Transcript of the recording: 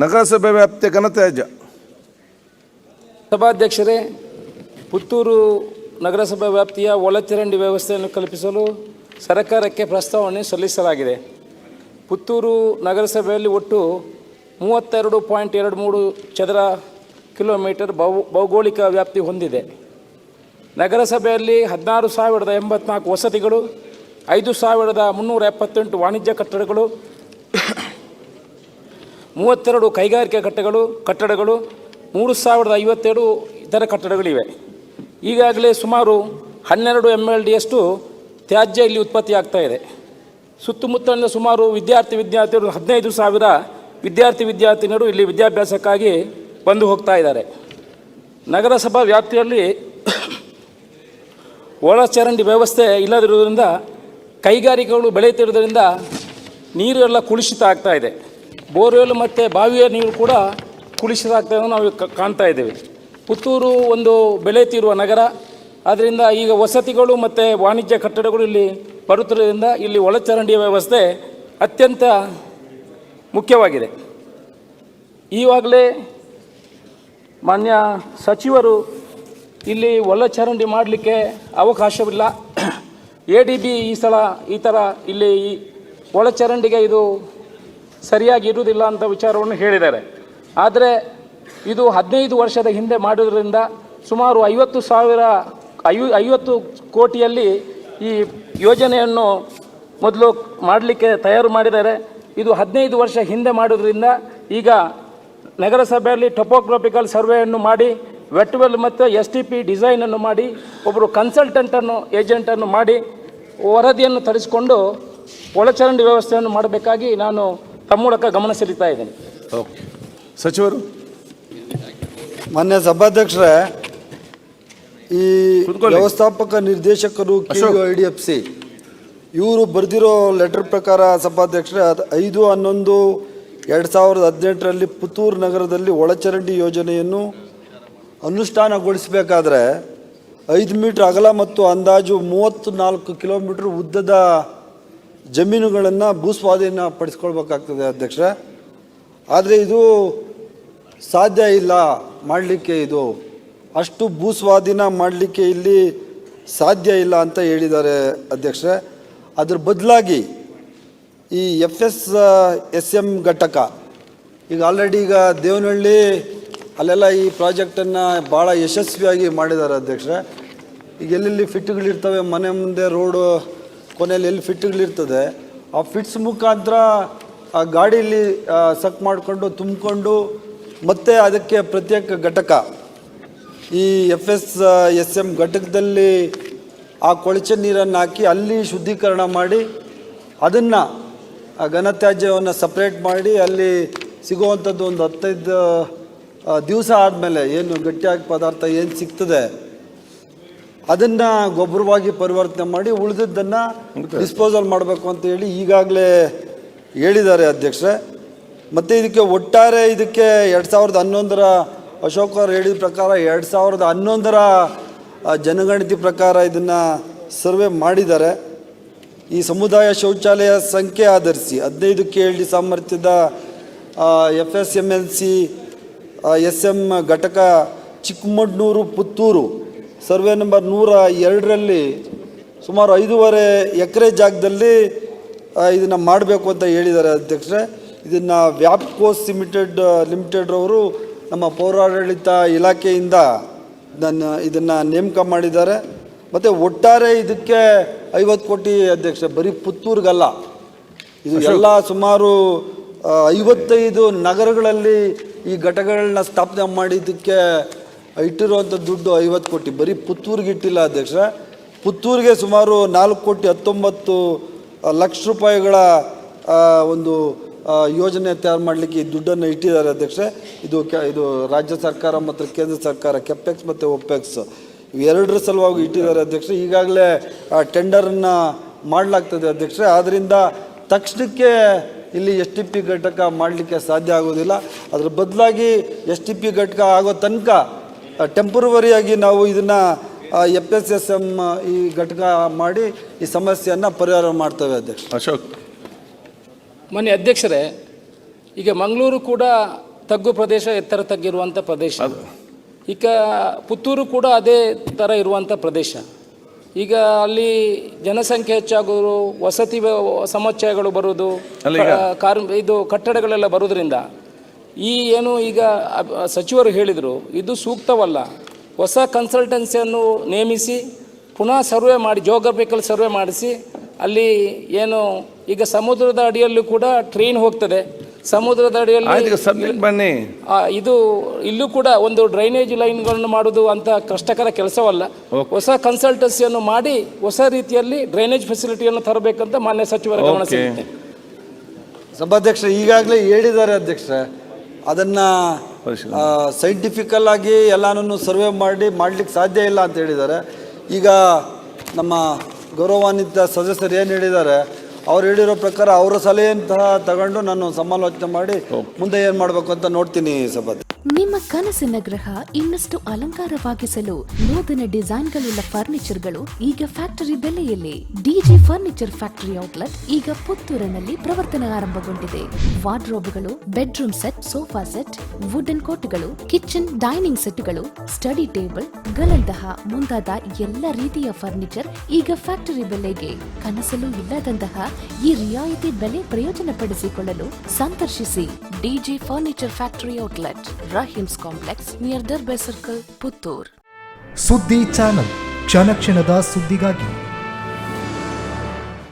ನಗರಸಭೆ ವ್ಯಾಪ್ತಿಯ ಘನತ್ಯಾಜ್ಯ. ಸಭಾಧ್ಯಕ್ಷರೇ, ಪುತ್ತೂರು ನಗರಸಭೆ ವ್ಯಾಪ್ತಿಯ ಒಳಚರಂಡಿ ವ್ಯವಸ್ಥೆಯನ್ನು ಕಲ್ಪಿಸಲು ಸರ್ಕಾರಕ್ಕೆ ಪ್ರಸ್ತಾವನೆ ಸಲ್ಲಿಸಲಾಗಿದೆ. ಪುತ್ತೂರು ನಗರಸಭೆಯಲ್ಲಿ ಒಟ್ಟು 32.23 ಚದರ ಕಿಲೋಮೀಟರ್ ಭೌಗೋಳಿಕ ವ್ಯಾಪ್ತಿ ಹೊಂದಿದೆ. ನಗರಸಭೆಯಲ್ಲಿ 16,084 ವಸತಿಗಳು, 5,378 ವಾಣಿಜ್ಯ ಕಟ್ಟಡಗಳು, 32 ಕೈಗಾರಿಕಾ ಕಟ್ಟಡಗಳು, 3,057 ಇತರ ಕಟ್ಟಡಗಳಿವೆ. ಈಗಾಗಲೇ ಸುಮಾರು 12 MLDಯಷ್ಟು ತ್ಯಾಜ್ಯ ಇಲ್ಲಿ ಉತ್ಪತ್ತಿಯಾಗ್ತಾ ಇದೆ. ಸುತ್ತಮುತ್ತಲಿನ ಸುಮಾರು ವಿದ್ಯಾರ್ಥಿನಿಯರು 15,000 ವಿದ್ಯಾರ್ಥಿನಿಯರು ಇಲ್ಲಿ ವಿದ್ಯಾಭ್ಯಾಸಕ್ಕಾಗಿ ಬಂದು ಹೋಗ್ತಾ ಇದ್ದಾರೆ. ನಗರಸಭಾ ವ್ಯಾಪ್ತಿಯಲ್ಲಿ ಒಳಚರಂಡಿ ವ್ಯವಸ್ಥೆ ಇಲ್ಲದಿರುವುದರಿಂದ ಕೈಗಾರಿಕೆಗಳು ಬೆಳೆಯುತ್ತಿರುವುದರಿಂದ ನೀರು ಎಲ್ಲ ಕುಲುಷಿತ ಆಗ್ತಾ ಇದೆ. ಬೋರ್ವೆಲ್ ಮತ್ತು ಬಾವಿಯ ನೀರು ಕೂಡ ಕುಲುಷಿತ ಆಗ್ತಾ ಇದೆ ನಾವು ಕಾಣ್ತಾ ಇದ್ದೇವೆ. ಪುತ್ತೂರು ಒಂದು ಬೆಳೆಯುತ್ತಿರುವ ನಗರ, ಆದ್ದರಿಂದ ಈಗ ವಸತಿಗಳು ಮತ್ತು ವಾಣಿಜ್ಯ ಕಟ್ಟಡಗಳು ಇಲ್ಲಿ ಬರುತ್ತಿರುವುದರಿಂದ ಇಲ್ಲಿ ಒಳಚರಂಡಿಯ ವ್ಯವಸ್ಥೆ ಅತ್ಯಂತ ಮುಖ್ಯವಾಗಿದೆ. ಈವಾಗಲೇ ಮಾನ್ಯ ಸಚಿವರು ಇಲ್ಲಿ ಒಳಚರಂಡಿ ಮಾಡಲಿಕ್ಕೆ ಅವಕಾಶವಿಲ್ಲ, ADB ಈ ಥರ ಇಲ್ಲಿ ಒಳಚರಂಡಿಗೆ ಇದು ಸರಿಯಾಗಿ ಇರುವುದಿಲ್ಲ ಅಂತ ವಿಚಾರವನ್ನು ಹೇಳಿದ್ದಾರೆ. ಆದರೆ ಇದು 15 ವರ್ಷದ ಹಿಂದೆ ಮಾಡೋದ್ರಿಂದ ಸುಮಾರು 50 ಕೋಟಿಯಲ್ಲಿ ಈ ಯೋಜನೆಯನ್ನು ಮೊದಲು ಮಾಡಲಿಕ್ಕೆ ತಯಾರು ಮಾಡಿದ್ದಾರೆ. ಇದು 15 ವರ್ಷ ಹಿಂದೆ ಮಾಡೋದ್ರಿಂದ ಈಗ ನಗರಸಭೆಯಲ್ಲಿ ಟೊಪೋಗ್ರಫಿಕಲ್ ಸರ್ವೆಯನ್ನು ಮಾಡಿ ವೆಟ್ವೆಲ್ ಮತ್ತು STP ಡಿಸೈನನ್ನು ಮಾಡಿ ಒಬ್ಬರು ಏಜೆಂಟನ್ನು ಮಾಡಿ ವರದಿಯನ್ನು ತರಿಸಿಕೊಂಡು ಒಳಚರಂಡಿ ವ್ಯವಸ್ಥೆಯನ್ನು ಮಾಡಬೇಕಾಗಿ ನಾನು ತಮ್ಮ ಮೂಲಕ ಗಮನ ಸೆಳೀತಾ ಇದ್ದೇನೆ. ಓಕೆ, ಸಚಿವರು. ಮಾನ್ಯ ಸಭಾಧ್ಯಕ್ಷರೇ, ಈ ವ್ಯವಸ್ಥಾಪಕ ನಿರ್ದೇಶಕರು KUIDFC ಇವರು ಬರೆದಿರೋ ಲೆಟರ್ ಪ್ರಕಾರ ಸಭಾಧ್ಯಕ್ಷರೇ 5/11/2018 ಪುತ್ತೂರು ನಗರದಲ್ಲಿ ಒಳಚರಂಡಿ ಯೋಜನೆಯನ್ನು ಅನುಷ್ಠಾನಗೊಳಿಸಬೇಕಾದ್ರೆ 5 ಮೀಟರ್ ಅಗಲ ಮತ್ತು ಅಂದಾಜು 34 ಕಿಲೋಮೀಟರ್ ಉದ್ದದ ಜಮೀನುಗಳನ್ನು ಭೂಸ್ವಾಧೀನ ಪಡಿಸ್ಕೊಳ್ಬೇಕಾಗ್ತದೆ ಅಧ್ಯಕ್ಷರೇ. ಆದರೆ ಇದು ಸಾಧ್ಯ ಇಲ್ಲ ಮಾಡಲಿಕ್ಕೆ, ಇದು ಅಷ್ಟು ಭೂಸ್ವಾಧೀನ ಮಾಡಲಿಕ್ಕೆ ಇಲ್ಲಿ ಸಾಧ್ಯ ಇಲ್ಲ ಅಂತ ಹೇಳಿದ್ದಾರೆ ಅಧ್ಯಕ್ಷರೇ. ಅದ್ರ ಬದಲಾಗಿ ಈ FSSM ಘಟಕ ಈಗ ಆಲ್ರೆಡಿ ಈಗ ದೇವನಹಳ್ಳಿ ಅಲ್ಲೆಲ್ಲ ಈ ಪ್ರಾಜೆಕ್ಟನ್ನು ಭಾಳ ಯಶಸ್ವಿಯಾಗಿ ಮಾಡಿದ್ದಾರೆ ಅಧ್ಯಕ್ಷರೇ. ಈಗ ಎಲ್ಲೆಲ್ಲಿ ಫಿಟ್ಗಳಿರ್ತವೆ, ಮನೆ ಮುಂದೆ ರೋಡು ಕೊನೆಯಲ್ಲಿ ಎಲ್ಲಿ ಫಿಟ್ಗಳಿರ್ತದೆ, ಆ ಫಿಟ್ಸ್ ಮುಖಾಂತರ ಆ ಗಾಡೀಲಿ ಸಕ್ ಮಾಡಿಕೊಂಡು ತುಂಬಿಕೊಂಡು ಮತ್ತೆ ಅದಕ್ಕೆ ಪ್ರತ್ಯೇಕ ಘಟಕ ಈ FSSM ಘಟಕದಲ್ಲಿ ಆ ಕೊಳಚೆ ನೀರನ್ನು ಹಾಕಿ ಅಲ್ಲಿ ಶುದ್ಧೀಕರಣ ಮಾಡಿ ಅದನ್ನು ಘನತ್ಯಾಜ್ಯವನ್ನು ಸಪ್ರೇಟ್ ಮಾಡಿ ಅಲ್ಲಿ ಸಿಗುವಂಥದ್ದು ಒಂದು 15 ದಿವಸ ಆದಮೇಲೆ ಏನು ಗಟ್ಟಿಯಾಗಿ ಪದಾರ್ಥ ಏನು ಸಿಗ್ತದೆ ಅದನ್ನು ಗೊಬ್ಬರವಾಗಿ ಪರಿವರ್ತನೆ ಮಾಡಿ ಉಳಿದದ್ದನ್ನು ಡಿಸ್ಪೋಸಲ್ ಮಾಡಬೇಕು ಅಂತ ಹೇಳಿ ಈಗಾಗಲೇ ಹೇಳಿದ್ದಾರೆ ಅಧ್ಯಕ್ಷರೇ. ಮತ್ತು ಇದಕ್ಕೆ ಒಟ್ಟಾರೆ 2011 ಅಶೋಕ್ ಅವರು ಹೇಳಿದ ಪ್ರಕಾರ 2011 ಜನಗಣತಿ ಪ್ರಕಾರ ಇದನ್ನು ಸರ್ವೆ ಮಾಡಿದ್ದಾರೆ. ಈ ಸಮುದಾಯ ಶೌಚಾಲಯ ಸಂಖ್ಯೆ ಆಧರಿಸಿ 15 KLD ಸಾಮರ್ಥ್ಯದ FSMLC SM ಘಟಕ ಚಿಕ್ಕಮಡ್ನೂರು ಪುತ್ತೂರು ಸರ್ವೆ ನಂಬರ್ 102ರಲ್ಲಿ ಸುಮಾರು 5.5 ಎಕರೆ ಜಾಗದಲ್ಲಿ ಇದನ್ನು ಮಾಡಬೇಕು ಅಂತ ಹೇಳಿದ್ದಾರೆ ಅಧ್ಯಕ್ಷರೇ. ಇದನ್ನು ವ್ಯಾಪ್ಕೋಸ್ ಲಿಮಿಟೆಡ್ ಅವರು ನಮ್ಮ ಪೌರಾಡಳಿತ ಇಲಾಖೆಯಿಂದ ಇದನ್ನು ನೇಮಕ ಮಾಡಿದ್ದಾರೆ. ಮತ್ತು ಒಟ್ಟಾರೆ ಇದಕ್ಕೆ 50 ಕೋಟಿ ಅಧ್ಯಕ್ಷ, ಬರೀ ಪುತ್ತೂರಿಗಲ್ಲ, ಇದು ಎಲ್ಲ ಸುಮಾರು 55 ನಗರಗಳಲ್ಲಿ ಈ ಘಟಕಗಳನ್ನ ಸ್ಥಾಪನೆ ಮಾಡಿದ್ದಕ್ಕೆ ಇಟ್ಟಿರುವಂಥ ದುಡ್ಡು 50 ಕೋಟಿ, ಬರೀ ಪುತ್ತೂರಿಗೆ ಇಟ್ಟಿಲ್ಲ ಅಧ್ಯಕ್ಷ. ಪುತ್ತೂರಿಗೆ ಸುಮಾರು 4,19 ಲಕ್ಷ ರೂಪಾಯಿಗಳ ಒಂದು ಯೋಜನೆ ತಯಾರು ಮಾಡಲಿಕ್ಕೆ ಈ ದುಡ್ಡನ್ನು ಇಟ್ಟಿದ್ದಾರೆ ಅಧ್ಯಕ್ಷ. ಇದು ರಾಜ್ಯ ಸರ್ಕಾರ ಮತ್ತು ಕೇಂದ್ರ ಸರ್ಕಾರ ಕೆಪೆಕ್ಸ್ ಮತ್ತು ಒಪೆಕ್ಸ್ ಇವೆರಡರ ಸಲುವಾಗಿ ಇಟ್ಟಿದ್ದಾರೆ ಅಧ್ಯಕ್ಷ. ಈಗಾಗಲೇ ಟೆಂಡರನ್ನು ಮಾಡಲಾಗ್ತದೆ ಅಧ್ಯಕ್ಷ. ಆದ್ದರಿಂದ ತಕ್ಷಣಕ್ಕೆ ಇಲ್ಲಿ STP ಘಟಕ ಮಾಡಲಿಕ್ಕೆ ಸಾಧ್ಯ ಆಗೋದಿಲ್ಲ. ಅದರ ಬದಲಾಗಿ STP ಘಟಕ ಆಗೋ ತನಕ ಟೆಂಪರವರಿಯಾಗಿ ನಾವು ಇದನ್ನು FSSM ಈ ಘಟಕ ಮಾಡಿ ಈ ಸಮಸ್ಯೆಯನ್ನು ಪರಿಹಾರ ಮಾಡ್ತೇವೆ ಅಧ್ಯಕ್ಷ. ಅಶೋಕ್. ಮಾನ್ಯ ಅಧ್ಯಕ್ಷರೇ, ಈಗ ಮಂಗಳೂರು ಕೂಡ ತಗ್ಗು ಪ್ರದೇಶ, ಎತ್ತರ ತಗ್ಗಿರುವಂಥ ಪ್ರದೇಶ. ಈಗ ಪುತ್ತೂರು ಕೂಡ ಅದೇ ಥರ ಇರುವಂಥ ಪ್ರದೇಶ. ಈಗ ಅಲ್ಲಿ ಜನಸಂಖ್ಯೆ ಹೆಚ್ಚಾಗೋದು, ವಸತಿ ಸಮುಚ್ಚಯಗಳು ಬರೋದು, ಇದು ಕಟ್ಟಡಗಳೆಲ್ಲ ಬರೋದ್ರಿಂದ ಏನು ಈಗ ಸಚಿವರು ಹೇಳಿದರು, ಇದು ಸೂಕ್ತವಲ್ಲ. ಹೊಸ ಕನ್ಸಲ್ಟೆನ್ಸಿಯನ್ನು ನೇಮಿಸಿ ಪುನಃ ಸರ್ವೆ ಮಾಡಿ, ಜಿಯೋಗ್ರಫಿಕಲ್ ಸರ್ವೆ ಮಾಡಿಸಿ, ಅಲ್ಲಿ ಏನು ಈಗ ಸಮುದ್ರದ ಅಡಿಯಲ್ಲೂ ಕೂಡ ಟ್ರೈನ್ ಹೋಗ್ತದೆ, ಸಮುದ್ರದ ಅಡಿಯಲ್ಲಿ ಬನ್ನಿ, ಇದು ಇಲ್ಲೂ ಕೂಡ ಒಂದು ಡ್ರೈನೇಜ್ ಲೈನ್ಗಳನ್ನು ಮಾಡೋದು ಅಂತ ಕಷ್ಟಕರ ಕೆಲಸವಲ್ಲ. ಹೊಸ ಕನ್ಸಲ್ಟೆನ್ಸಿಯನ್ನು ಮಾಡಿ ಹೊಸ ರೀತಿಯಲ್ಲಿ ಡ್ರೈನೇಜ್ ಫೆಸಿಲಿಟಿಯನ್ನು ತರಬೇಕಂತ ಮಾನ್ಯ ಸಚಿವರ ಗಮನ ಸೆಳೆಯುತ್ತೆ. ಸಭಾಧ್ಯಕ್ಷ ಈಗಾಗಲೇ ಹೇಳಿದ್ದಾರೆ ಅಧ್ಯಕ್ಷರೇ, ಅದನ್ನು ಸೈಂಟಿಫಿಕಲ್ ಆಗಿ ಎಲ್ಲನೂ ಸರ್ವೆ ಮಾಡಲಿಕ್ಕೆ ಸಾಧ್ಯ ಇಲ್ಲ ಅಂತ ಹೇಳಿದ್ದಾರೆ. ಈಗ ನಮ್ಮ ಗೌರವಾನ್ವಿತ ಸದಸ್ಯರು ಏನು ಹೇಳಿದ್ದಾರೆ, ಅವ್ರು ಹೇಳಿರೋ ಪ್ರಕಾರ ಅವರ ಸಲಹೆಯಂತ ತಗೊಂಡು ನಾನು ಸಮಾಲೋಚನೆ ಮಾಡಿ ಮುಂದೆ ಏನು ಮಾಡಬೇಕು ಅಂತ ನೋಡ್ತೀನಿ ಸಭಾಧ್ಯಕ್ಷ. ನಿಮ್ಮ ಕನಸಿನ ಗೃಹ ಇನ್ನಷ್ಟು ಅಲಂಕಾರವಾಗಿಸಲು ನೂತನ ಡಿಸೈನ್ಗಳುಳ್ಳ ಫರ್ನಿಚರ್ಗಳು ಈಗ ಫ್ಯಾಕ್ಟರಿ ಬೆಲೆಯಲ್ಲಿ. ಡಿಜಿ ಫರ್ನಿಚರ್ ಫ್ಯಾಕ್ಟರಿ ಔಟ್ಲೆಟ್ ಈಗ ಪುತ್ತೂರಿನಲ್ಲಿ ಪ್ರವರ್ತನೆ ಆರಂಭಗೊಂಡಿದೆ. ವಾರ್ಡ್ರೋಬ್ಗಳು, bedroom set, sofa set, wooden ಕೋಟ್ಗಳು, ಕಿಚನ್ ಡೈನಿಂಗ್ ಸೆಟ್ಗಳು, ಸ್ಟಡಿ ಟೇಬಲ್ ಗಳಂತಹ ಮುಂತಾದ ಎಲ್ಲ ರೀತಿಯ ಫರ್ನಿಚರ್ ಈಗ ಫ್ಯಾಕ್ಟರಿ ಬೆಲೆಗೆ. ಕನಸಲು ಇಲ್ಲದಂತಹ ಈ ರಿಯಾಯಿತಿ ಬೆಲೆ ಪ್ರಯೋಜನ ಪಡಿಸಿಕೊಳ್ಳಲು ಸಂದರ್ಶಿಸಿ Digi furniture factory outlet, 𝐼𝐻𝐋𝐿 complex near Darbe circle, Puttur. ಸುದ್ದಿ ಚಾನಲ್, ಕ್ಷಣ ಕ್ಷಣದ ಸುದ್ದಿಗಾಗಿ.